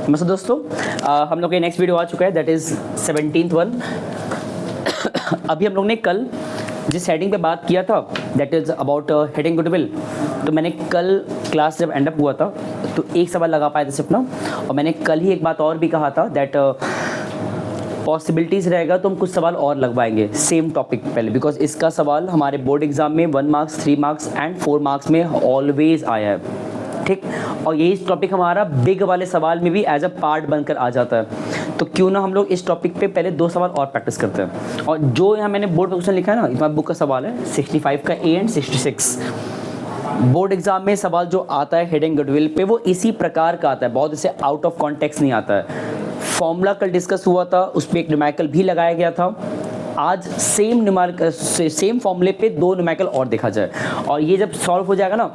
नमस्ते दोस्तों, हम लोग का नेक्स्ट वीडियो आ चुका है, दैट इज़ 17th वन। अभी हम लोग ने कल जिस हेडिंग पे बात किया था that is about heading goodwill, तो मैंने कल क्लास जब एंड अप हुआ था तो एक सवाल लगा पाया था सिर्फ ना, और मैंने कल ही एक बात और भी कहा था दैट पॉसिबिलिटीज़ रहेगा तो हम कुछ सवाल और लगवाएंगे सेम टॉपिक पहले, बिकॉज इसका सवाल हमारे बोर्ड एग्जाम में 1 मार्क्स 3 मार्क्स एंड 4 मार्क्स में ऑलवेज आया है, ठीक। और यही टॉपिक हमारा बिग वाले सवाल में भी एज अ पार्ट बनकर आ जाता है, तो क्यों ना हम लोग इस टॉपिक पे पहले 2 सवाल और प्रैक्टिस करते हैं। और जो यहाँ मैंने बोर्ड क्वेश्चन लिखा है ना, इस बुक का सवाल है 65 का ए एंड 66। बोर्ड एग्जाम में सवाल जो आता है हेडिंग गुडविल पे वो इसी प्रकार का आता है, बहुत इसे आउट ऑफ कॉन्टेक्स्ट नहीं आता है। फॉर्मूला कल डिस्कस हुआ था, उस पर एक न्यूमेरिकल भी लगाया गया था। आज सेम फॉर्मूले पे 2 न्यूमेरिकल और देखा जाए, और ये जब सॉल्व हो जाएगा ना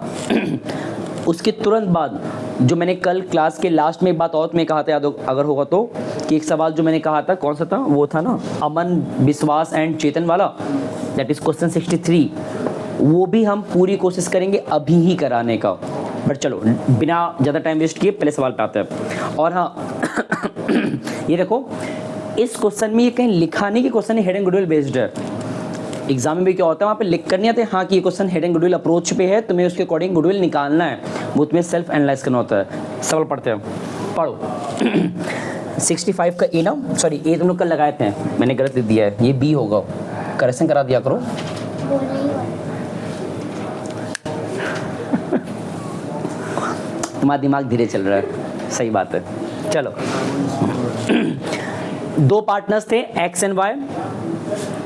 उसके तुरंत बाद जो मैंने कल क्लास के लास्ट में एक बात और में कहा था, याद अगर होगा तो, कि एक सवाल जो मैंने कहा था कौन सा था, वो था ना अमन, विश्वास एंड चेतन वाला, दैट इज़ क्वेश्चन 63। वो भी हम पूरी कोशिश करेंगे अभी ही कराने का, बट चलो बिना ज़्यादा टाइम वेस्ट किए पहले सवाल पे आते हैं। और हाँ ये देखो, इस क्वेश्चन में ये कहीं लिखा नहीं कि क्वेश्चन हेडिंग गुडविल बेस्ड है। एग्जाम में भी क्या होता है, वहाँ पे लिख कर नहीं आते हाँ कि ये क्वेश्चन हेडिंग गुडविल अप्रोच पे है, तुम्हें उसके अकॉर्डिंग गुडविल निकालना है, वो तुम्हें सेल्फ एनालाइज करना होता है। सवाल पढ़ते हैं, पढ़ो। 65 का ए ना, सॉरी ए तुम लोग कल लगाए थे, मैंने गलत लिख दिया है, ये बी होगा, करेक्शन करा दिया करो। तुम्हारा दिमाग धीरे चल रहा है, सही बात है। चलो 2 पार्टनर्स थे एक्स एंड वाई,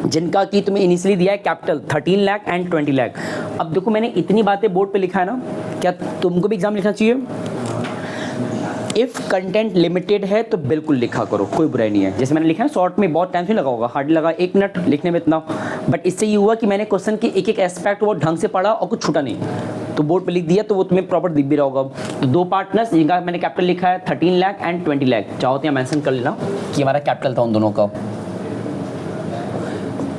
जिनका की तुम्हें इनिशियली दिया है कैपिटल 13 लाख एंड 20 लाख। अब देखो मैंने इतनी बातें बोर्ड पे लिखा है ना, क्या तुमको भी एग्जाम लिखना चाहिए? इफ़ कंटेंट लिमिटेड है तो बिल्कुल लिखा करो, कोई बुराई नहीं है। जैसे मैंने लिखा है शॉर्ट में, बहुत टाइम से लगा होगा, हार्डली लगा 1 मिनट लिखने में इतना, बट इससे ये हुआ कि मैंने क्वेश्चन के एक एस्पेक्ट वो ढंग से पढ़ा और कुछ छूटा नहीं, तो बोर्ड पे लिख दिया तो वो तुम्हें प्रॉपर दिख भी रहा होगा। तो 2 पार्टनर्स जिनका मैंने कैपिटल लिखा है 13 लाख एंड 20 लाख, चाहो तो यहाँ मेंशन कर लेना कि हमारा कैपिटल था उन दोनों का।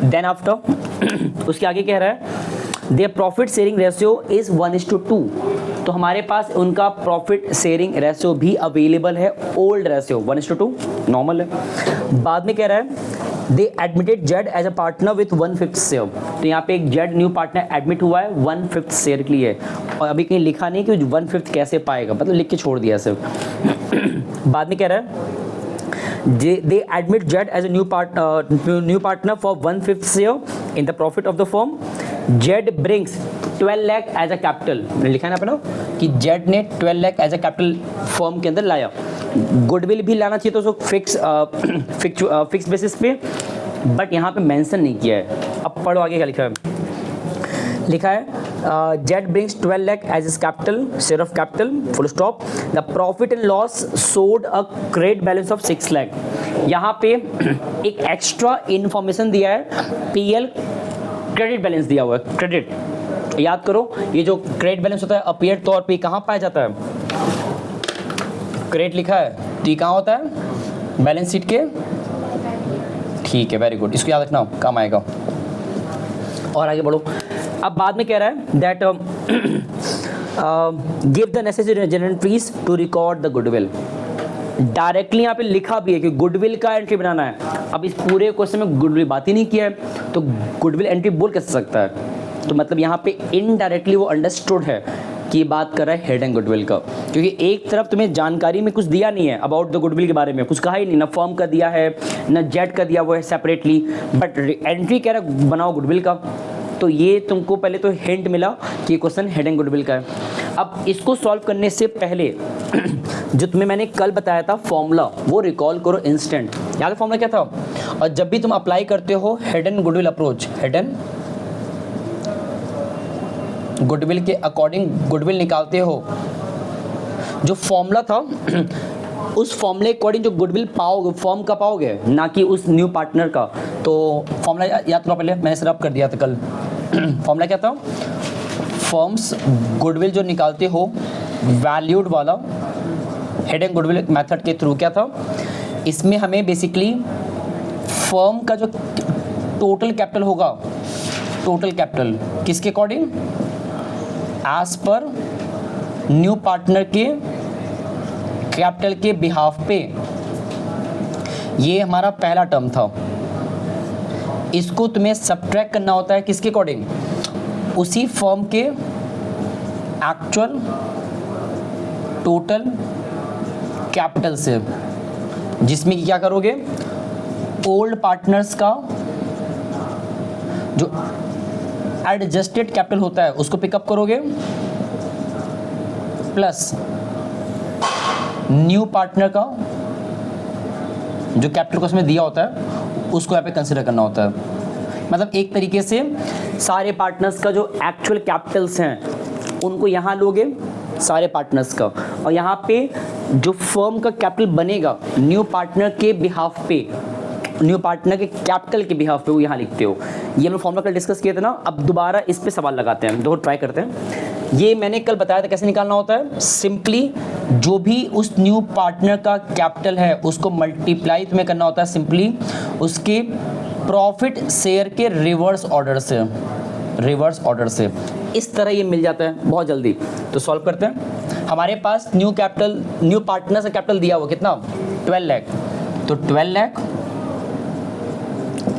देन आफ्टर उसके आगे कह रहा है their profit sharing ratio is 1:2, तो हमारे पास उनका प्रॉफिट शेयरिंग रेशियो भी अवेलेबल है, ओल्ड रेशियो 1:2 नॉर्मल है। बाद में कह रहा है they admitted Z as a partner with 1/5 share, तो यहाँ पे एक जेड न्यू पार्टनर एडमिट हुआ है 1/5 शेयर के लिए, और अभी कहीं लिखा नहीं कि 1/5 कैसे पाएगा, मतलब लिख के छोड़ दिया सिर्फ। बाद में कह रहा है they admit Jed as a new partner for 1/5 share in the profit of the firm. Jed brings 12 lakh as a capital, मैंने लिखा है ना अपना कि जेड ने 12 lakh as a capital firm के अंदर लाया। गुडविल भी लाना चाहिए तो उसको फिक्स बेसिस पे, बट यहाँ पे मेंशन नहीं किया है। अब पढ़ो आगे क्या लिखा है। लिखा है Z brings 12 lakh as is capital, share of capital, full stop. The profit and loss showed a credit balance of 6 lakh. यहाँ पे एक एक्स्ट्रा इन्फॉर्मेशन दिया है, पीएल क्रेडिट बैलेंस दिया हुआ है। क्रेडिट याद करो, ये जो क्रेडिट बैलेंस होता है अपीयर तौर पे कहाँ पाया जाता है? क्रेडिट लिखा है तो ये कहाँ होता है? बैलेंस शीट के, ठीक है, वेरी गुड, इसको याद रखना, काम आएगा। और आगे बढ़ो। अब बाद में कह रहा है that give the necessary journal entries to record the goodwill. Directly यहाँ पे लिखा भी है कि गुडविल का एंट्री बनाना है। अब इस पूरे क्वेश्चन में गुडविल बात ही नहीं किया है, तो गुडविल एंट्री बोल कैसे सकता है? तो मतलब यहाँ पे इनडायरेक्टली वो अंडरस्टूड है कि बात कर रहा है हेड एंड गुडविल का, क्योंकि एक तरफ तुम्हें जानकारी में कुछ दिया नहीं है अबाउट द गुडविल के बारे में, कुछ कहा ही नहीं, ना फर्म का दिया है ना जेड का दिया हुआ है सेपरेटली, बट एंट्री कह रहा है बनाओ गुडविल का। तो ये तुमको पहले तो हिंट मिला कि ये क्वेश्चन हेड एंड गुडविल का है। अब इसको सॉल्व करने से पहले जो तुम्हें मैंने कल बताया था फॉर्मूला, वो रिकॉल करो इंस्टेंट। याद है फॉर्मूला क्या था? और जब भी तुम अप्लाई करते हो head and goodwill approach, head and goodwill के अकॉर्डिंग गुडविल निकालते हो, जो फॉर्मूला था उस फॉर्मूले के अकॉर्डिंग जो गुडविल पाओगे फॉर्म का पाओगे, ना कि उस न्यू पार्टनर का। तो फॉर्मूला याद करो, पहले मैंने रब कर दिया था कल। फॉर्मूला क्या था? फर्म्स गुडविल जो निकालते हो वैल्यूड वाला हेड एंड गुडविल मेथड के थ्रू, क्या था इसमें हमें बेसिकली फर्म का जो टोटल कैपिटल होगा, टोटल कैपिटल किसके according? As per new partner के कैपिटल के बिहाफ पे, ये हमारा पहला टर्म था, इसको तुम्हें सब्ट्रैक्ट करना होता है किसके अकॉर्डिंग, उसी फर्म के एक्चुअल टोटल कैपिटल से, जिसमें क्या करोगे, ओल्ड पार्टनर्स का जो एडजस्टेड कैपिटल होता है उसको पिकअप करोगे, प्लस न्यू पार्टनर का जो कैपिटल को उसमें दिया होता है उसको यहाँ पे कंसिडर करना होता है। मतलब एक तरीके से सारे पार्टनर्स का जो एक्चुअल कैपिटल्स हैं उनको यहाँ लोगे सारे पार्टनर्स का, और यहाँ पे जो फर्म का कैपिटल बनेगा न्यू पार्टनर के बिहाफ पे, न्यू पार्टनर के कैपिटल के बिहाफ पे वो यहाँ लिखते हो। ये हम लोग फॉर्मूला कल डिस्कस किए थे ना, अब दोबारा इस पे सवाल लगाते हैं, दो ट्राई करते हैं। ये मैंने कल बताया था कैसे निकालना होता है, सिंपली जो भी उस न्यू पार्टनर का कैपिटल है उसको मल्टीप्लाई तुम्हें करना होता है सिंपली उसके प्रॉफिट शेयर के रिवर्स ऑर्डर से, रिवर्स ऑर्डर से। इस तरह ये मिल जाता है बहुत जल्दी। तो सॉल्व करते हैं। हमारे पास न्यू कैपिटल, न्यू पार्टनर का कैपिटल दिया हुआ कितना, 12 लाख, तो 12 लाख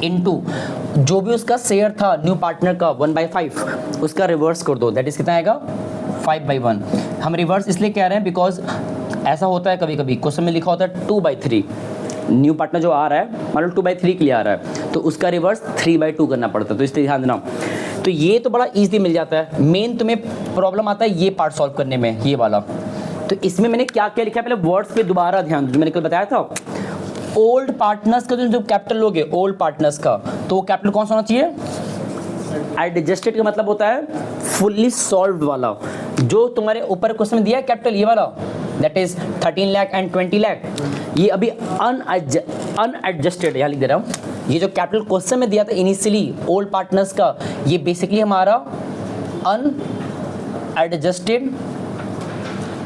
इनटू जो भी उसका शेयर था न्यू पार्टनर का 1/5, उसका रिवर्स कर दो, दैट इज कितना आएगा 5/1। हम रिवर्स इसलिए कह रहे हैं बिकॉज ऐसा होता है कभी कभी क्वेश्चन में लिखा होता है 2/3, न्यू पार्टनर जो आ रहा है मान लो 2/3 के लिए आ रहा है तो उसका रिवर्स 3/2 करना पड़ता है, तो इसलिए ध्यान देना। तो ये तो बड़ा ईजी मिल जाता है। मेन तुम्हें प्रॉब्लम आता है ये पार्ट सॉल्व करने में, ये वाला। तो इसमें मैंने क्या क्या लिखा है, पहले वर्ड्स पे दोबारा ध्यान दो, जो मैंने कल बताया था। ओल्ड पार्टनर्स का जो कैपिटल लोगे, ओल्ड पार्टनर्स का, तो वो कैपिटल कौन सा होना चाहिए, एडजस्टेड का मतलब होता है फुल्ली सॉल्व्ड वाला। जो तुम्हारे ऊपर क्वेश्चन में दिया है कैपिटल ये वाला, that is 13 lakh and 20 lakh, ये अभी अनएडजस्टेड यहाँ लिख दे रहा हूँ। ये जो कैपिटल क्वेश्चन में दिया था इनिशियली ओल्ड पार्टनर्स का, ये बेसिकली हमारा अनएडजस्टेड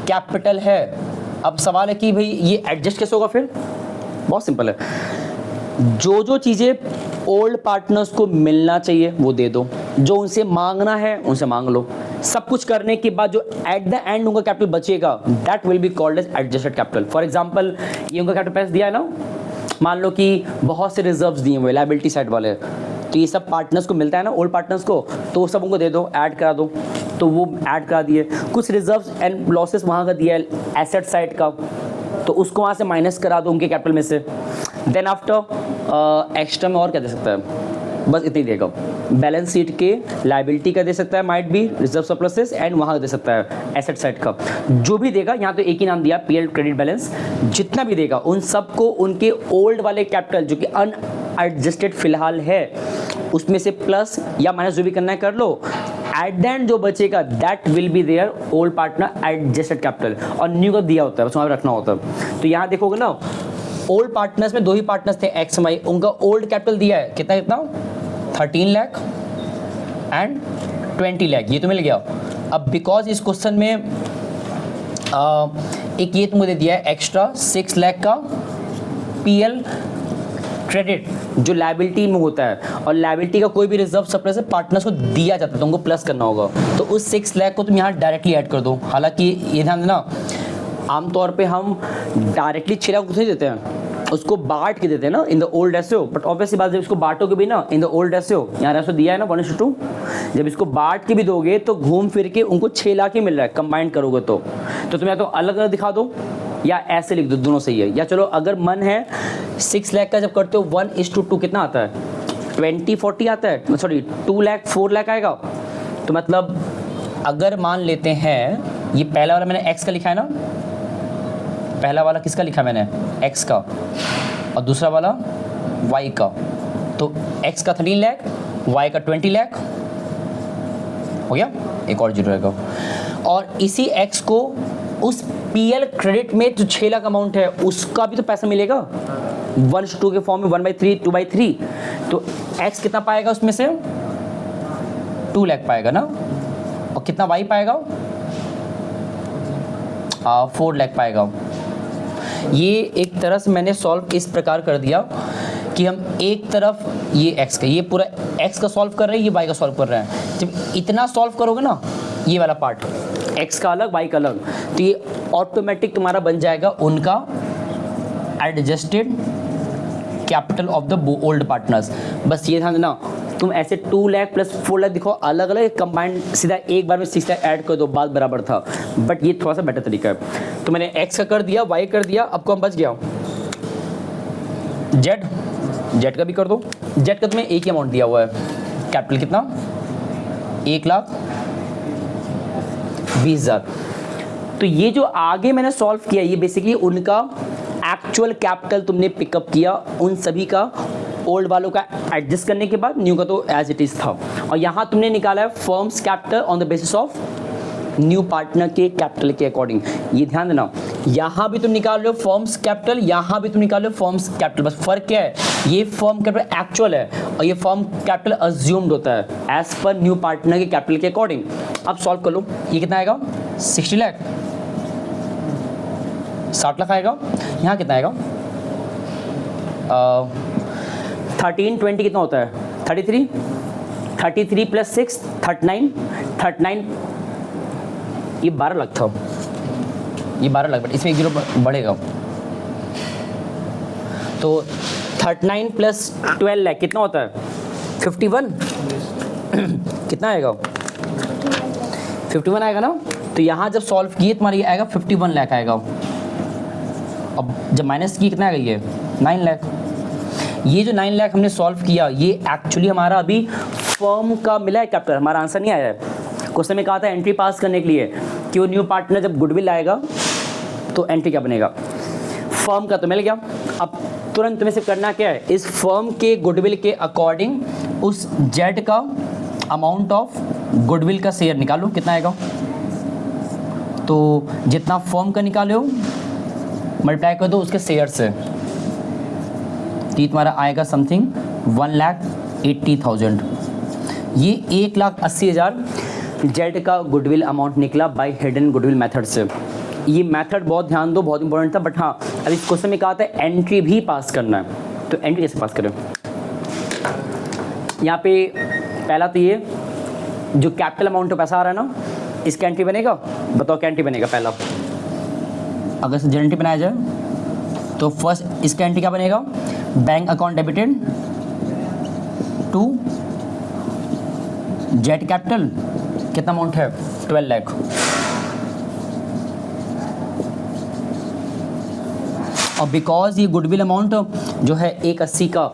कैपिटल है। अब सवाल है कि भाई ये एडजस्ट कैसे होगा, फिर बहुत सिंपल है, जो जो चीज़ें ओल्ड पार्टनर्स को मिलना चाहिए वो दे दो, जो उनसे मांगना है उनसे मांग लो। सब कुछ करने के बाद जो एट द एंड उनका कैपिटल बचेगा that will be called as adjusted capital. For example ये उनका कैपिटल पैसा दिया है ना, मान लो कि बहुत से रिजर्व्स दिए हुए लायबिलिटी साइड वाले, तो ये सब पार्टनर्स को मिलता है ना ओल्ड पार्टनर्स को, तो वो सब उनको दे दो, ऐड करा दो, तो वो ऐड करा दिए। कुछ रिजर्व्स एंड लॉसेस वहाँ का दिया है एसेट साइड का, तो उसको वहाँ से माइनस करा दो उनके कैपिटल में से। देन आफ्टर एक्स्ट्रा में और क्या दे सकता है, बस इतनी देगा। बैलेंस शीट के लायबिलिटी का दे सकता है, might be reserve surpluses, and वहाँ दे सकता है एसेट साइड का। जो भी देगा, यहाँ तो एक ही नाम दिया पीएल क्रेडिट बैलेंस, जितना भी देगा उन सबको उनके ओल्ड वाले कैपिटल जो कि अनएडजस्टेड फिलहाल है उसमें से प्लस या माइनस जो भी करना है कर लो। एट द एंड जो बचेगा that will be their old partner adjusted capital, और न्यू का दिया होता है बस वहाँ पे रखना होता है। तो यहाँ देखोगे ना, ओल्ड पार्टनर्स में दो ही पार्टनर्स थे एक्स वाई, उनका ओल्ड कैपिटल दिया है कितना कितना 13 लाख एंड 20 लाख, ये तो मिल गया। अब बिकॉज इस क्वेश्चन में एक ये तुमको दे दिया है एक्स्ट्रा 6 लाख का पीएल क्रेडिट जो लायबिलिटी में होता है, और लायबिलिटी का कोई भी रिजर्व सरप्लस पार्टनर्स को दिया जाता है तो उनको प्लस करना होगा, तो उस 6 लाख को तुम यहाँ डायरेक्टली ऐड कर दो। हालांकि ये ध्यान देना, आमतौर पे हम डायरेक्टली 6 लाख नहीं देते हैं, उसको बांट के देते हैं ना in the old ratio, but obviously बात जब इसको बांटोगे भी ना इन द ओल्ड रेशियो, यहाँ रेशियो दिया है ना 1:2, जब इसको बांट के भी दोगे तो घूम फिर के उनको 6 लाख ही मिल रहा है कंबाइन करोगे तो तुम या तो अलग अलग दिखा दो या ऐसे लिख दो, दोनों सही है। या चलो अगर मन है 6 लाख का जब करते हो 1:2 कितना आता है 20-40 आता है, सॉरी 2 लाख 4 लाख आएगा। तो मतलब अगर मान लेते हैं ये पहला वाला मैंने x का लिखा है ना, पहला वाला किसका लिखा मैंने x का, और दूसरा वाला y का, तो x का 13 लाख y का 20 लाख हो गया, एक और जीरो रहेगा। और इसी x को उस पीएल क्रेडिट में जो 6 लाख अमाउंट है उसका भी तो पैसा मिलेगा 1:2 के फॉर्म में 1/3 2/3, तो x कितना पाएगा उसमें से 2 लाख पाएगा ना, और कितना y पाएगा 4 लाख पाएगा। ये एक तरह से मैंने सॉल्व इस प्रकार कर दिया कि हम एक तरफ ये x का, ये पूरा x का सॉल्व कर रहे हैं, ये y का सॉल्व कर रहे हैं। जब इतना सॉल्व करोगे ना, ये वाला पार्ट x का अलग y का अलग, तो ये ऑटोमेटिक तुम्हारा बन जाएगा उनका adjusted capital of the old partners. बस ये ध्यान देना, तुम ऐसे 2 लाख प्लस 4 लाख दिखो अलग अलग कंबाइंड, सीधा एक बार में 6 लाख ऐड कर दो, बात बराबर था। बट ये थोड़ा सा बेटर तरीका है। तो मैंने एक्स का कर दिया, वाई कर दिया, अब कौन बच गया? जेड का भी कर दो। जेड का तुम्हें एक ही अमाउंट दिया हुआ है, कैपिटल कितना? 1,20,000। तो ये जो आगे मैंने सॉल्व किया, ये बेसिकली उनका एक्चुअल कैपिटल तुमने पिकअप किया, उन सभी का ओल्ड वालों का एडजस्ट करने के बाद, न्यू का तो एज इट इज था। और यहाँ तुमने निकाला है firms capital on the basis of new partner के कैपिटल के अकॉर्डिंग। ये ध्यान देना, यहाँ भी तुम निकाल रहे हो फर्म्स कैपिटल, यहाँ भी तुम निकाल रहे हो फर्म्स कैपिटल। बस फर्क क्या है, ये फर्म कैपिटल एक्चुअल है और ये फर्म कैपिटल अज्यूम्ड होता है एज पर न्यू पार्टनर के कैपिटल के अकॉर्डिंग। अब सॉल्व कर लो, ये कितना आएगा? 60 लाख, 60 लाख आएगा। यहाँ कितना आएगा? 13 20 कितना होता है? 33, 33 प्लस 6 39, ये 12 लाख था, ये 12 लाख, बट इसमें एक जीरो बढ़ेगा। तो 39 प्लस 12 लाख कितना होता है? 51 कितना आएगा? 51 आएगा ना। तो यहाँ जब सॉल्व किए तुम्हारा ये आएगा 51 लाख आएगा। अब जब माइनस की कितना आएगा? ये 9 लाख। ये जो 9 लाख हमने सॉल्व किया, ये एक्चुअली हमारा अभी फर्म का मिला है कैपिटल, हमारा आंसर नहीं आया है। क्वेश्चन में कहा था एंट्री पास करने के लिए कि वो न्यू पार्टनर जब गुडविल आएगा तो एंट्री क्या बनेगा? फर्म का तो मिल गया। अब तुरंत तुम्हें से करना क्या है, इस फर्म के गुडविल के अकॉर्डिंग उस जेड का अमाउंट ऑफ गुडविल का शेयर निकालो, कितना आएगा? तो जितना फर्म का निकालो मल्टीप्लाई कर दो उसके शेयर से, तो तुम्हारा आएगा समथिंग 1,80,000। ये 1,80,000 जेड का गुडविल अमाउंट निकला बाय हिडन गुडविल मेथड से। ये मेथड बहुत ध्यान दो, बहुत इंपॉर्टेंट था। बट हाँ, अब इस क्वेश्चन में कहा था एंट्री भी पास करना है, तो एंट्री कैसे पास करें? यहाँ पे पहला तो ये जो कैपिटल अमाउंट का पैसा आ रहा है ना, इसका एंट्री बनेगा। बताओ क्या एंट्री बनेगा? पहला अगर से एंट्री बनाया जाए तो फर्स्ट इसका एंट्री क्या बनेगा? Bank account debited to Z capital, कितना अमाउंट है? 12 लाख। और बिकॉज ये गुडविल अमाउंट जो है 180 का,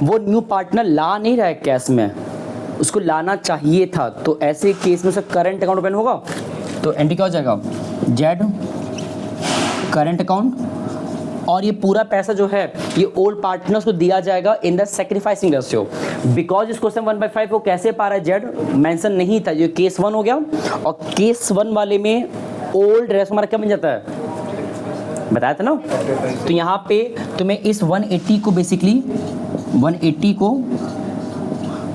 वो न्यू पार्टनर ला नहीं रहा है कैश में, उसको लाना चाहिए था, तो ऐसे केस में उसका करंट अकाउंट ओपन होगा। तो एंट्री क्या हो जाएगा? Z current account. और ये पूरा पैसा जो है ये ओल्ड पार्टनर्स को दिया जाएगा in the sacrificing ratio. Because इस क्वेश्चन 1/5 को कैसे पा रहा है जेड, मेंशन नहीं था, ये केस 1 हो गया। और केस 1 वाले में ओल्ड रेशियो हमारा क्या बन जाता है? बताया था ना। तो यहाँ पे तुम्हें इस 180 को बेसिकली 180 को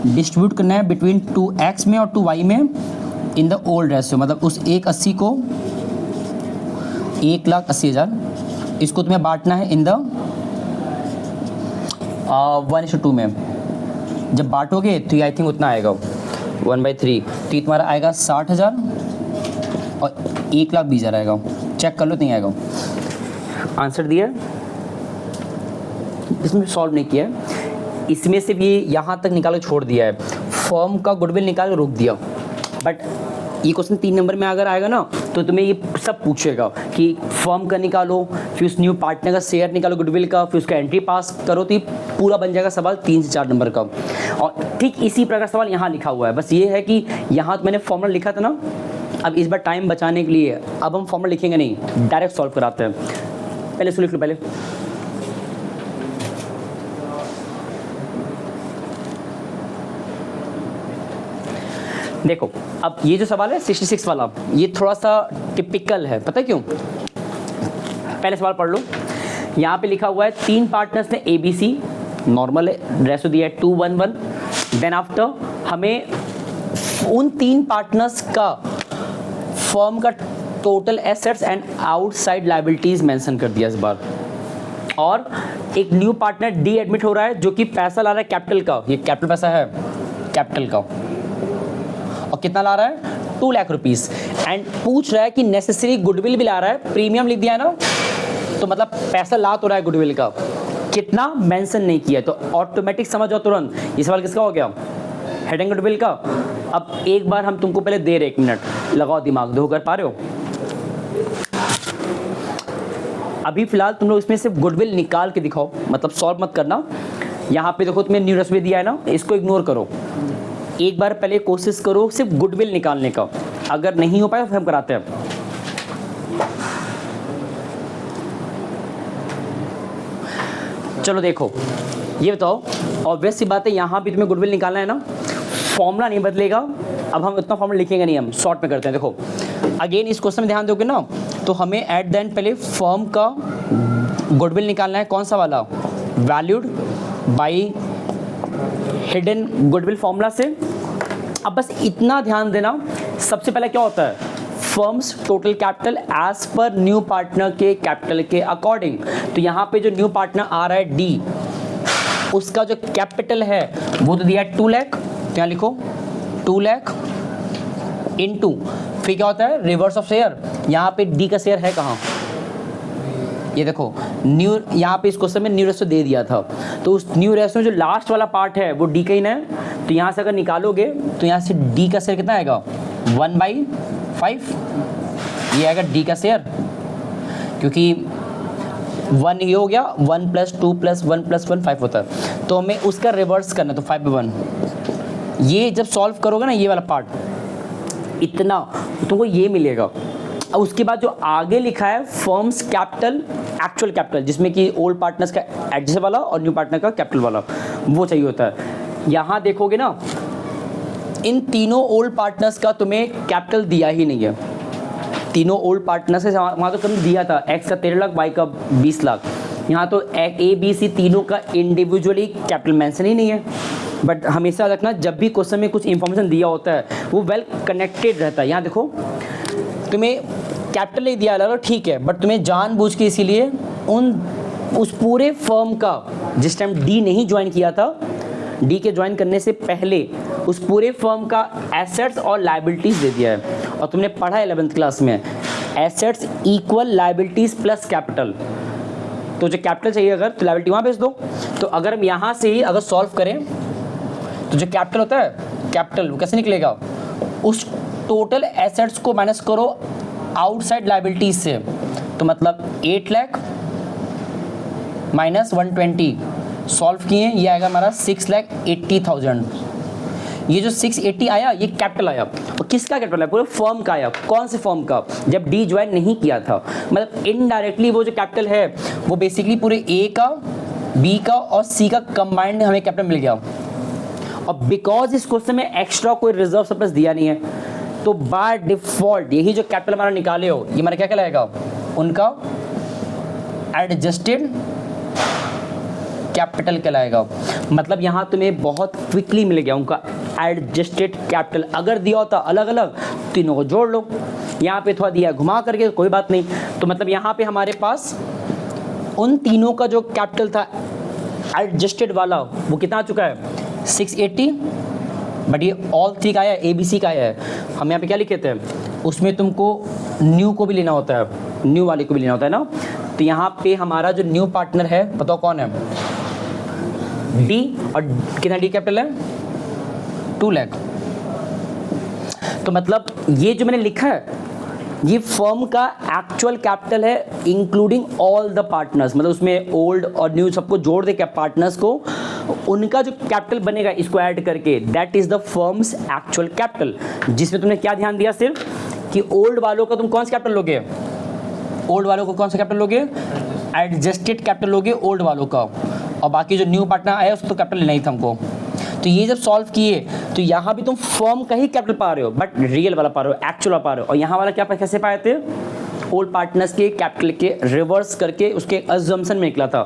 डिस्ट्रीब्यूट करना है बिटवीन 2x में और 2y में इन द ओल्ड रेशियो। मतलब उस 180 को 1,80,000 इसको तुम्हें बांटना है इन द 1:2 में। जब बांटोगे तो ये आई थिंक उतना आएगा 1/3, तो ये तुम्हारा आएगा 60,000 और 1,20,000 आएगा। चेक कर लो, नहीं आएगा। आंसर दिया, इसमें सॉल्व नहीं किया है, इसमें से भी यहाँ तक निकाल के छोड़ दिया है, फर्म का गुडविल निकाल के रोक दिया। बट ये क्वेश्चन 3 नंबर में अगर आएगा ना तो तुम्हें ये सब पूछेगा कि फर्म का निकालो, फिर उस न्यू पार्टनर का शेयर निकालो गुडविल का, फिर उसका एंट्री पास करो, तो ये पूरा बन जाएगा सवाल 3 से 4 नंबर का। और ठीक इसी प्रकार सवाल यहाँ लिखा हुआ है। बस ये है कि यहाँ तो मैंने फॉर्मूला लिखा था ना, अब इस बार टाइम बचाने के लिए अब हम फॉर्मूला लिखेंगे नहीं, डायरेक्ट सॉल्व कराते हैं। पहले इसको लिख लो। पहले देखो, अब ये जो सवाल है 66 वाला, ये थोड़ा सा टिपिकल है, पता है क्यों? पहले सवाल पढ़ लो। यहाँ पे लिखा हुआ है 3 पार्टनर्स ने ABC, नॉर्मल है, रेशो दिया है 2:1:1। देन आफ्टर हमें उन 3 पार्टनर्स का फर्म का total assets and outside liabilities mention कर दिया इस बार। और एक न्यू पार्टनर डी एडमिट हो रहा है जो कि पैसा ला रहा है कैपिटल का, ये कैपिटल पैसा है कैपिटल का, और कितना ला रहा है? 2 लाख रुपीस। एंड पूछ रहा है कि नेसेसरी गुडविल भी ला रहा है, प्रीमियम लिख दिया है ना, तो मतलब पैसा ला तो रहा है गुडविल का, कितना मेंशन नहीं किया, तो ऑटोमेटिक समझ जाओ तुरंत ये सवाल किसका हो गया, हेड एंड गुडविल का। अब एक बार हम तुमको पहले दे रहे 1 मिनट, लगाओ दिमाग, दो कर पा रहे हो। अभी फिलहाल तुम लोग इसमें सिर्फ गुडविल निकाल के दिखाओ, मतलब सॉल्व मत करना। यहाँ पे देखो तुम्हें न्यू रेसिपी दिया है ना, इसको इग्नोर करो, एक बार पहले कोशिश करो सिर्फ गुडविल निकालने का, अगर नहीं हो पाए तो हम कराते हैं। चलो देखो, ये बताओ, ऑब्वियस सी बात है यहाँ भी तुम्हें गुडविल निकालना है ना, फॉर्मूला नहीं बदलेगा, अब हम इतना फॉर्मूला लिखेंगे नहीं, हम शॉर्ट में करते हैं। देखो अगेन इस क्वेश्चन में ध्यान दोगे ना, तो हमें एट द एंड पहले फर्म का गुडविल निकालना है, कौन सा वाला, valued by hidden goodwill formula से। अब बस इतना ध्यान देना, सबसे पहले क्या होता है, firms total capital as per new partner के कैपिटल के अकॉर्डिंग। तो यहाँ पे जो न्यू पार्टनर आ रहा है डी, उसका जो कैपिटल है वो तो दिया है 2 लाख, तो यहाँ लिखो 2 लाख इनटू, फिर क्या होता है रिवर्स ऑफ शेयर, यहाँ पे डी का शेयर है कहाँ, ये देखो न्यू, यहाँ पे इस क्वेश्चन में न्यू रेशो दे दिया था, तो उस न्यू रेशो में जो लास्ट वाला पार्ट है वो डी का ही ना है, तो यहाँ से अगर निकालोगे तो यहाँ से डी का शेयर कितना आएगा 1/5, ये आएगा डी का शेयर, क्योंकि 1 ये हो गया, 1 + 2 + 1 + 1 5 होता है, तो हमें उसका रिवर्स करना, तो 5/1। ये जब सॉल्व करोगे ना ये वाला पार्ट, इतना तुमको ये मिलेगा। अब उसके बाद जो आगे लिखा है फर्म्स कैपिटल एक्चुअल कैपिटल, जिसमें कि ओल्ड पार्टनर्स का एडजस्ट वाला और न्यू पार्टनर का कैपिटल वाला वो चाहिए होता है। यहाँ देखोगे ना, इन तीनों ओल्ड पार्टनर्स का तुम्हें कैपिटल दिया ही नहीं है, तीनों ओल्ड पार्टनर्स से वहाँ तो तुमने दिया था, एक्स का 13 लाख, वाई का 20 लाख, यहाँ तो ए बी सी तीनों का इंडिविजुअली कैपिटल मेंशन ही नहीं है। बट हमेशा रखना, जब भी क्वेश्चन में कुछ इंफॉर्मेशन दिया होता है वो वेल कनेक्टेड रहता है। यहाँ देखो तुम्हें कैपिटल नहीं दिया लगा ठीक है, बट तुम्हें जानबूझ के इसीलिए उस पूरे फर्म का, जिस टाइम डी नहीं ज्वाइन किया था, डी के ज्वाइन करने से पहले उस पूरे फर्म का एसेट्स और लायबिलिटीज़ दे दिया है। और तुमने पढ़ा 11th क्लास में assets equal liabilities plus capital, तो जो कैपिटल चाहिए अगर तो लायबिलिटी वहाँ भेज दो। तो अगर हम यहाँ से ही अगर सॉल्व करें तो जो कैपिटल होता है, कैपिटल वो कैसे निकलेगा, उस टोटल एसेट्स को माइनस करो आउटसाइड लायबिलिटीज से, तो मतलब 8 लाख माइनस 120 सॉल्व किए, ये आएगा हमारा 6,80,000। ये जो 680 आया ये कैपिटल आया, और किसका कैपिटल है, पूरे फर्म का आया। कौन से फर्म का, जब डी ज्वाइन नहीं किया था, मतलब इनडायरेक्टली वो जो कैपिटल है वो बेसिकली पूरे ए का, बी का और सी का कंबाइंड हमें कैपिटल मिल गया। और बिकॉज इस क्वेश्चन में एक्स्ट्रा कोई रिजर्व सरप्लस दिया नहीं है, तो बाय डिफॉल्ट यही जो कैपिटल हमारा निकाले हो ये हमारा क्या कहलाएगा, उनका एडजस्टेड कैपिटल कहलाएगा। मतलब यहाँ तुम्हें बहुत क्विकली मिल गया उनका एडजस्टेड कैपिटल। अगर दिया होता अलग अलग, तीनों को जोड़ लो, यहाँ पे थोड़ा दिया घुमा करके कोई बात नहीं। तो मतलब यहाँ पे हमारे पास उन तीनों का जो कैपिटल था एडजस्टेड वाला वो कितना आ चुका है 680, बट ये ऑल थ्री का आया, ABC का आया है। हम यहाँ पे क्या लिखे थे, उसमें तुमको न्यू को भी लेना होता है, न्यू वाले को भी लेना होता है ना। तो यहाँ पे हमारा जो न्यू पार्टनर है बताओ कौन है, डी, और कितना डी कैपिटल है 2 लाख। तो मतलब ये जो मैंने लिखा है ये फर्म का एक्चुअल कैपिटल है इंक्लूडिंग ऑल द पार्टनर्स, मतलब उसमें ओल्ड और न्यू सबको जोड़ दे क्या पार्टनर्स को, उनका जो कैपिटल बनेगा इसको ऐड करके, that is the firms actual capital. जिसमें तुमने क्या ध्यान दिया सिर्फ कि ओल्ड वालों का तुम कौन सा कैपिटल लोगे, ओल्ड वालों को कौन सा कैपिटल लोगे, एडजस्टेड कैपिटल लोगे ओल्ड वालों का, और बाकी जो न्यू पार्टनर आया उसको तो कैपिटल लेना ही था हमको। तो ये जब सॉल्व किए तो यहाँ भी तुम फर्म का ही कैपिटल पा रहे हो, बट रियल वाला पा रहे हो, एक्चुअल वाला पा रहे हो। और यहाँ वाला क्या कैसे पाए थे, ओल्ड पार्टनर्स के कैपिटल के रिवर्स करके उसके अजम्पशन में निकला था।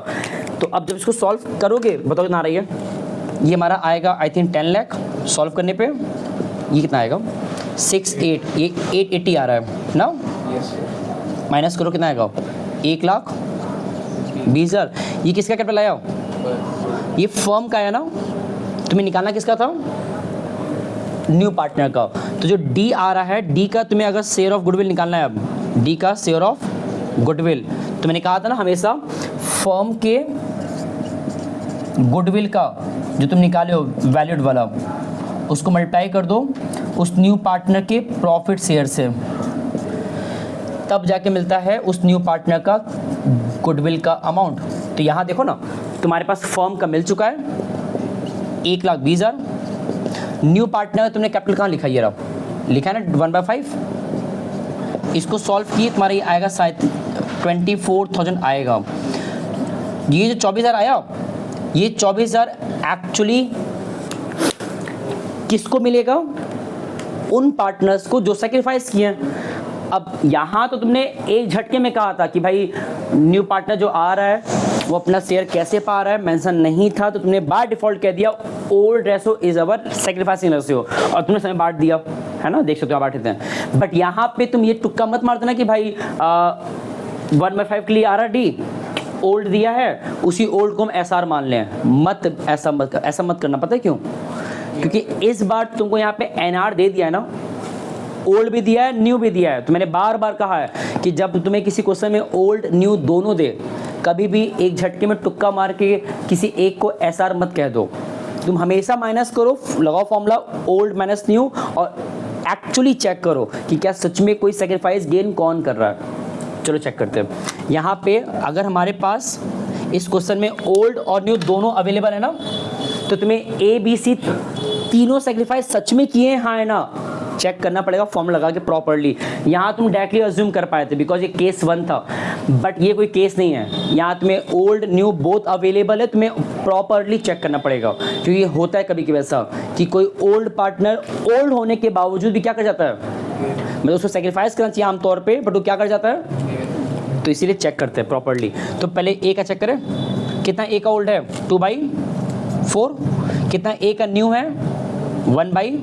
तो अब जब इसको सॉल्व करोगे बताओ कितना आ रही है, ये हमारा आएगा आई थिंक 10 लाख सॉल्व करने पे। ये कितना आएगा 68, ये 880 आ रहा है ना, माइनस करो कितना आएगा 1,20,000। ये किसका कैपिटल आया, ये फर्म का आया ना। तुम्हें निकालना किसका था, न्यू पार्टनर का। तो जो डी आ रहा है, डी का तुम्हें अगर शेयर ऑफ गुडविल निकालना है, अब डी का शेयर ऑफ गुडविल, तो मैंने कहा था ना हमेशा फर्म के गुडविल का जो तुम निकाले हो वैल्यूड वाला, उसको मल्टीप्लाई कर दो उस न्यू पार्टनर के प्रॉफिट शेयर से, तब जाके मिलता है उस न्यू पार्टनर का गुडविल का अमाउंट। तो यहाँ देखो ना, तुम्हारे पास फर्म का मिल चुका है 1,20,000, न्यू पार्टनर तुमने कैपिटल कहाँ लिखा, ये रहा लिखा है ना 1/5। इसको सॉल्व किए तुम्हारा ये आएगा शायद 24,000 आएगा। ये जो 24,000 आया, ये 24,000 एक्चुअली किसको मिलेगा, उन पार्टनर्स को जो सेक्रीफाइस किए हैं। अब यहाँ तो तुमने एक झटके में कहा था कि भाई न्यू पार्टनर जो आ रहा है वो अपना शेयर कैसे पा रहा है, मेंशन नहीं था, तो तुमने बाय डिफॉल्ट कह दिया old ratio is our sacrificing ratio, और तुमने समय बांट दिया, है ना, देख सकते हो बांट देते हैं। बट यहाँ पे तुम ये तुक्का मत मार देना कि भाई 1/5 के लिए आ रहा डी, ओल्ड दिया है, उसी ओल्ड को हम एसआर मान लें, मत ऐसा मत करना। पता है क्यों? क्योंकि इस बार तुमको यहाँ पे एनआर दे दिया है ना, ओल्ड भी दिया है न्यू भी दिया है। तो मैंने बार बार कहा है कि जब तुम्हें किसी क्वेश्चन में ओल्ड न्यू दोनों दे, कभी भी एक झटके में तुक्का मार के किसी एक को एसआर मत कह दो। तुम हमेशा माइनस करो, लगाओ फॉर्मूला ओल्ड माइनस न्यू, और एक्चुअली चेक करो कि क्या सच में कोई सेक्रीफाइस गेन कौन कर रहा है। चलो चेक करते हैं। यहाँ पे अगर हमारे पास इस क्वेश्चन में ओल्ड और न्यू दोनों अवेलेबल है ना, तो तुम्हें ए बी सी तीनों सेक्रीफाइस सच में किए हैं, हाँ है ना, चेक करना पड़ेगा फॉर्मूला लगा के प्रॉपर्ली। यहाँ तुम डायरेक्टली अज्यूम कर पाए थे बिकॉज ये केस 1 था, बट ये कोई केस नहीं है। यहाँ तुम्हें ओल्ड न्यू बोथ अवेलेबल है, तुम्हें प्रॉपर्ली चेक करना पड़ेगा। क्योंकि ये होता है कभी कभी ऐसा कि कोई ओल्ड पार्टनर ओल्ड होने के बावजूद भी क्या कर जाता है, मतलब उसको सेक्रीफाइस करना चाहिए आमतौर पर, बट वो क्या कर जाता है, तो इसीलिए चेक करते हैं प्रॉपर्ली। तो पहले ए का चेक करें, कितना ए का ओल्ड है 2/4, कितना ए का न्यू है 1/5।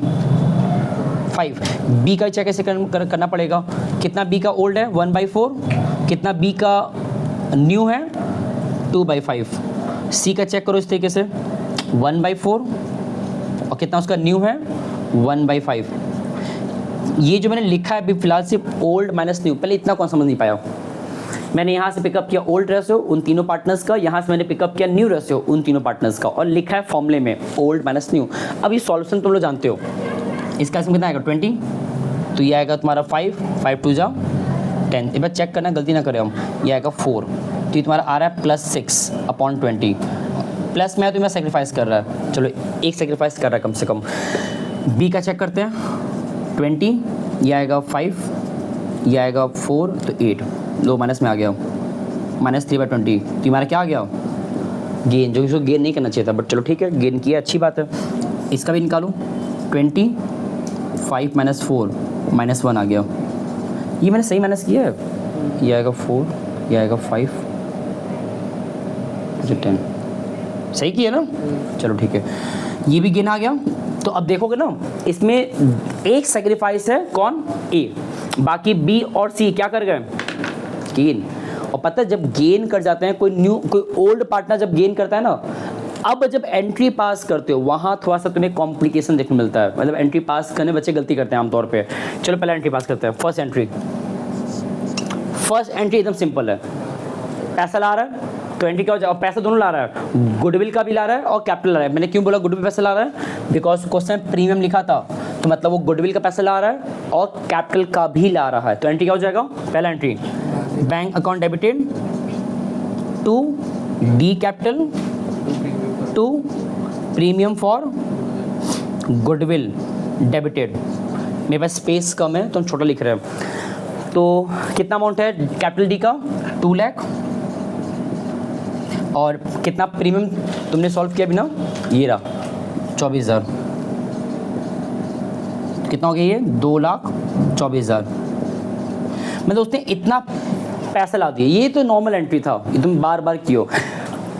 बी का चेक कैसे करना पड़ेगा, कितना बी का ओल्ड है 1/4, कितना बी का न्यू है 2/5। सी का चेक करो इस तरीके से 1/4 और कितना उसका न्यू है 1/5। ये जो मैंने लिखा है अभी फिलहाल सिर्फ ओल्ड माइनस न्यू, पहले इतना कौन समझ नहीं पाया। मैंने यहाँ से पिकअप किया ओल्ड रेशियो उन तीनों पार्टनर्स का, यहाँ से मैंने पिकअप किया न्यू रेशियो उन तीनों पार्टनर्स का, और लिखा है फॉर्मूले में ओल्ड माइनस न्यू। अब ये सॉल्यूशन तुम लोग जानते हो, इसका इसमें कितना आएगा 20, तो ये आएगा तुम्हारा 5 2 जा 10। एक बार चेक करना गलती ना करें हम, ये आएगा 4, तो ये तुम्हारा आ रहा है +6/20, प्लस में तो मैं सेक्रीफाइस कर रहा है, चलो एक सेक्रीफाइस कर रहा है कम से कम। बी का चेक करते हैं 20, ये आएगा 5, ये आएगा 4, तो 8, लो माइनस में आ गया -3/20, तो हमारा क्या आ गया गेन, जो इसको गेन नहीं करना चाहिए था, बट चलो ठीक है गेन किया, अच्छी बात है। इसका भी निकालो 20, 5 - 4 -1 आ गया, ये मैंने सही माइनस किया है, ये आएगा 4, ये आएगा 5, 10, सही किया ना, चलो ठीक है, ये भी गेन आ गया। तो अब देखोगे ना इसमें एक सेक्रीफाइस है कौन, ए, बाकी बी और सी क्या कर गए गेन। और पता है जब गेन कर जाते हैं कोई ओल्ड पार्टनर जब गेन करता है ना, अब जब एंट्री पास करते हो वहाँ थोड़ा सा तुम्हें कॉम्प्लिकेशन देखने मिलता है, मतलब एंट्री पास करने बच्चे गलती करते हैं आमतौर पे। चलो पहले एंट्री पास करते हैं। फर्स्ट एंट्री एकदम सिंपल है, पैसा ला रहा है तो एंट्री क्या हो जाए, और पैसा दोनों ला रहा है, गुडविल का भी ला रहा है और कैपिटल ला रहा है। मैंने क्यों बोला गुडविल पैसा ला रहा है, बिकॉज क्वेश्चन प्रीमियम लिखा था, तो मतलब वो गुडविल का पैसा ला रहा है और कैपिटल का भी ला रहा है। तो एंट्री क्या हो जाएगा, पहला entry bank account debited to D capital to premium for goodwill debited. मेरे पास स्पेस कम है तो हम छोटा लिख रहे हैं। तो कितना अमाउंट है कैपिटल डी का 2 लाख, और कितना प्रीमियम तुमने सॉल्व किया भी ना, ये रहा 24,000, कितना हो गया ये 2,24,000। मतलब उसने इतना पैसा ला दिया, ये तो नॉर्मल एंट्री था, ये तुम बार बार कियो।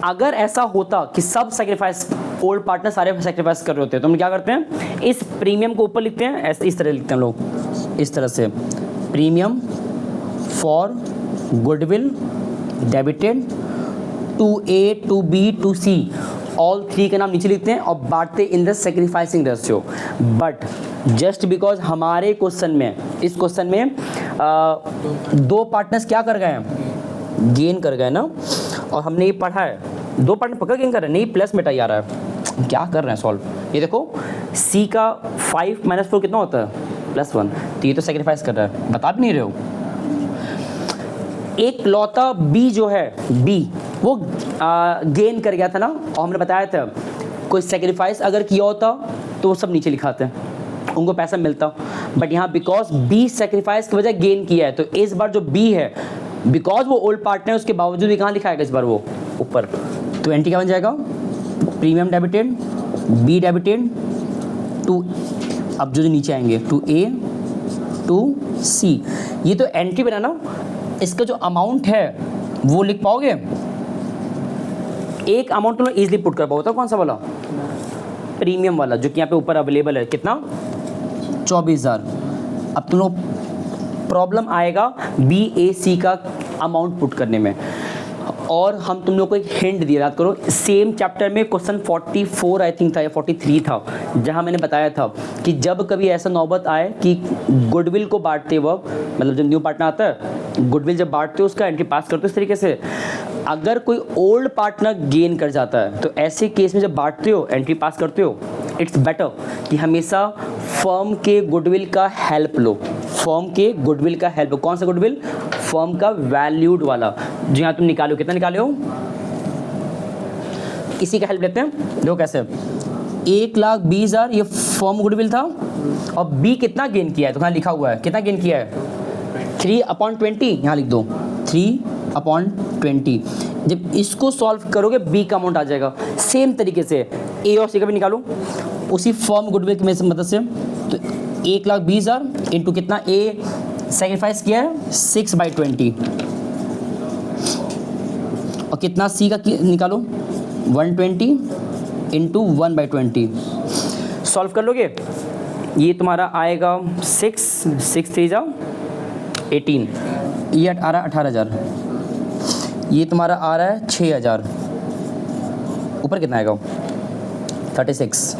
अगर ऐसा होता कि सब सेक्रीफाइस ओल्ड पार्टनर सारे सेक्रीफाइस कर रहे होते हैं, तो हम क्या करते हैं इस प्रीमियम को ऊपर लिखते हैं, ऐसे इस तरह लिखते हैं लोग, इस तरह से premium for goodwill debited to A to B to C, all 3 के नाम नीचे लिखते हैं और बांटते in the sacrificing ratio. But just because हमारे क्वेश्चन में, इस क्वेश्चन में दो पार्टनर्स क्या कर गए हैं, गेन कर गए ना, और हमने ये पढ़ा है दो पार्टनर पक्का गेन कर रहे हैं, नहीं प्लस मेटा आ रहा है, क्या कर रहे हैं सॉल्व। ये देखो C का 5 - 4 कितना होता है, +1, तो ये तो सेक्रीफाइस कर रहा है, बता भी नहीं रहे हो। एक लौता B जो है, B वो गेन कर गया था ना, और हमने बताया था कोई सेक्रीफाइस अगर किया होता तो वो सब नीचे लिखाते हैं, उनको पैसा मिलता, बट यहाँ बिकॉज B सेक्रीफाइस की वजह गेन किया है, तो इस बार जो B है बिकॉज वो ओल्ड पार्टनर है उसके बावजूद भी कहाँ लिखाएगा इस बार वो ऊपर, तो एंट्री क्या बन जाएगा, premium debited, B debited to, अब जो नीचे आएंगे टू A टू C, ये तो एंट्री बना ना, इसका जो अमाउंट है वो लिख पाओगे, एक अमाउंट तुम लोग ईजिली पुट कर पाओ, कौन सा वाला, प्रीमियम वाला जो कि यहाँ पे ऊपर अवेलेबल है, कितना 24,000। अब तुम लोग प्रॉब्लम आएगा BAC का अमाउंट पुट करने में, और हम तुम लोग को एक हिंट दिया, याद करो सेम चैप्टर में क्वेश्चन 44 आई थिंक था या 43 था, जहां मैंने बताया था कि जब कभी ऐसा नौबत आए कि गुडविल को बांटते वक्त, मतलब जब न्यू पार्टनर आता है गुडविल जब बांटते हो उसका एंट्री पास करते हो इस तरीके से, अगर कोई ओल्ड पार्टनर गेन कर जाता है तो ऐसे केस में जब बांटते हो एंट्री पास करते हो, इट्स बेटर कि हमेशा फर्म के गुडविल का हेल्प लो, फर्म के गुडविल का हेल्प। कौन सा गुडविल, फर्म का वैल्यूड वाला, जो यहाँ तुम निकालो, कितना निकाले हो, इसी का हेल्प लेते हैं। देखो कैसे, 1,20,000 ये फर्म गुडविल था, और B कितना गेन किया है, तो यहाँ लिखा हुआ है कितना गेन किया है, 3/20, यहाँ लिख दो 3/20। जब इसको सॉल्व करोगे B का अमाउंट आ जाएगा। सेम तरीके से A और C का भी निकालो उसी फर्म गुडविल की मदद से, तो 1,20,000 इंटू कितना, A सेक्रीफाइस किया है 6/20, और कितना C का निकालो 120 इंटू 1/20, सॉल्व कर लोगे, ये तुम्हारा आएगा 6 3 18, ये 18,000, ये तुम्हारा आ रहा है 6,000, ऊपर कितना आएगा 36।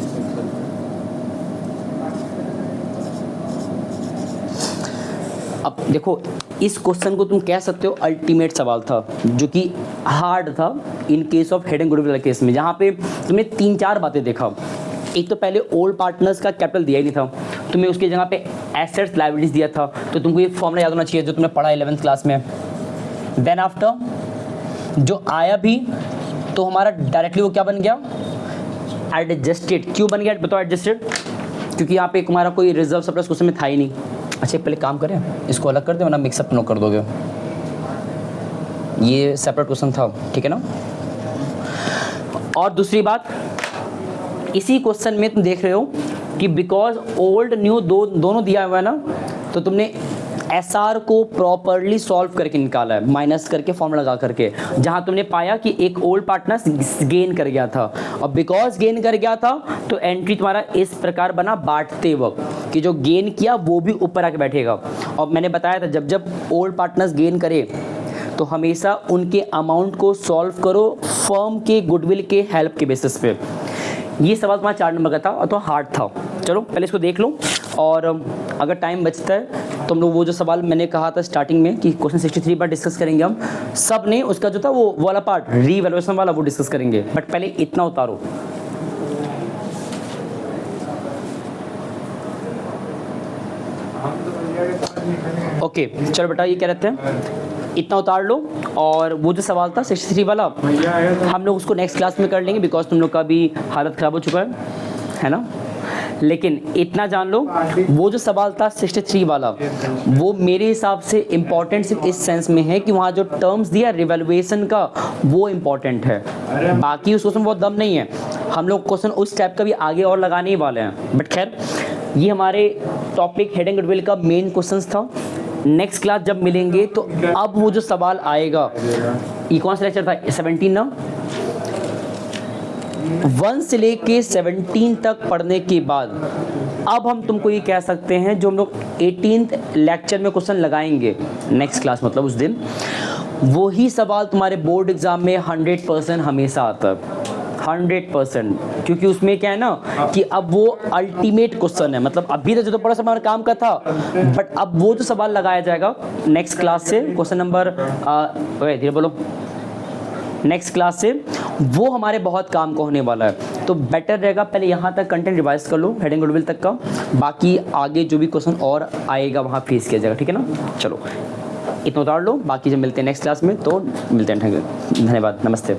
अब देखो इस क्वेश्चन को तुम कह सकते हो अल्टीमेट सवाल था, जो कि हार्ड था in case of head and goodwill वाले केस में, जहाँ पे तुमने 3-4 बातें देखा। एक तो पहले ओल्ड पार्टनर्स का कैपिटल दिया ही नहीं था, तुम्हें उसकी जगह पे एसेट्स लायबिलिटीज दिया था, तो तुमको ये फॉर्मूला याद होना चाहिए जो तुमने पढ़ा 11th क्लास में। देन आफ्टर जो आया भी तो हमारा डायरेक्टली वो क्या बन गया, एडजस्टेड। क्यों बन गया बताओ एडजस्टेड, क्योंकि यहाँ पे हमारा कोई रिजर्व सरप्लस क्वेश्चन में था ही नहीं। अच्छा पहले काम करें, इसको अलग कर दे वरना मिक्सअप नो कर दोगे, ये सेपरेट क्वेश्चन था, ठीक है ना। और दूसरी बात, इसी क्वेश्चन में तुम देख रहे हो कि बिकॉज ओल्ड न्यू दोनों दिया हुआ है ना, तो तुमने SR को प्रॉपरली सॉल्व करके निकाला है, माइनस करके फॉर्मूला लगा करके, जहां तुमने पाया कि एक ओल्ड पार्टनर गेन कर गया था, और बिकॉज गेन कर गया था तो एंट्री तुम्हारा इस प्रकार बना बांटते वक्त कि जो गेन किया वो भी ऊपर आके बैठेगा। और मैंने बताया था जब जब ओल्ड पार्टनर्स गेन करे तो हमेशा उनके अमाउंट को सॉल्व करो फर्म के गुडविल के हेल्प के बेसिस पे। ये सवाल तुम्हारा 4 नंबर का था और तो हार्ड था। चलो पहले इसको देख लो, और अगर टाइम बचता है तो हम लोग वो जो सवाल मैंने कहा था स्टार्टिंग में कि क्वेश्चन 63 पर डिस्कस करेंगे हम सब ने, उसका जो था वो वाला पार्ट रीवैल्यूएशन वाला वो डिस्कस करेंगे, बट पहले इतना उतारो। ओके चलो बेटा, ये क्या रहते हैं, इतना उतार लो। और वो जो सवाल था 63 वाला हम लोग उसको नेक्स्ट क्लास में कर लेंगे, बिकॉज तुम लोग का भी हालत ख़राब हो चुका है ना। लेकिन इतना जान लो, वो जो सवाल था 63 वाला वो मेरे हिसाब से इम्पॉर्टेंट सिर्फ इस सेंस में है कि वहाँ जो टर्म्स दिया रिवैल्यूएशन का वो इम्पॉर्टेंट है, बाकी उस क्वेश्चन में बहुत दम नहीं है। हम लोग क्वेश्चन उस टाइप का भी आगे और लगाने ही वाले हैं, बट खैर ये हमारे टॉपिक हेड एंड गुडविल का मेन क्वेश्चन था। नेक्स्ट क्लास जब मिलेंगे तो अब वो जो सवाल आएगा, ये कौन सा लेक्चर था 17 ना, 1 से लेके 17 तक पढ़ने के बाद अब हम तुमको ये कह सकते हैं जो हम लोग 18th लेक्चर में क्वेश्चन लगाएंगे नेक्स्ट क्लास, मतलब उस दिन वही सवाल तुम्हारे बोर्ड एग्जाम में 100% हमेशा आता है, 100%, क्योंकि उसमें क्या है ना कि अब वो अल्टीमेट क्वेश्चन है, मतलब अभी तक जो तो पढ़ा सब हमारा काम का था, बट अब वो जो सवाल लगाया जाएगा नेक्स्ट क्लास से, क्वेश्चन नंबर धीरे बोलो, नेक्स्ट क्लास से, वो हमारे बहुत काम का होने वाला है। तो बेटर रहेगा पहले यहाँ तक कंटेंट रिवाइज कर लो, हेडिंग गुडविल तक का, बाकी आगे जो भी क्वेश्चन और आएगा वहाँ फेस किया जाएगा, ठीक है ना। चलो इतना उतार लो, बाकी जब मिलते हैं नेक्स्ट क्लास में तो मिलते हैं, धन्यवाद, नमस्ते।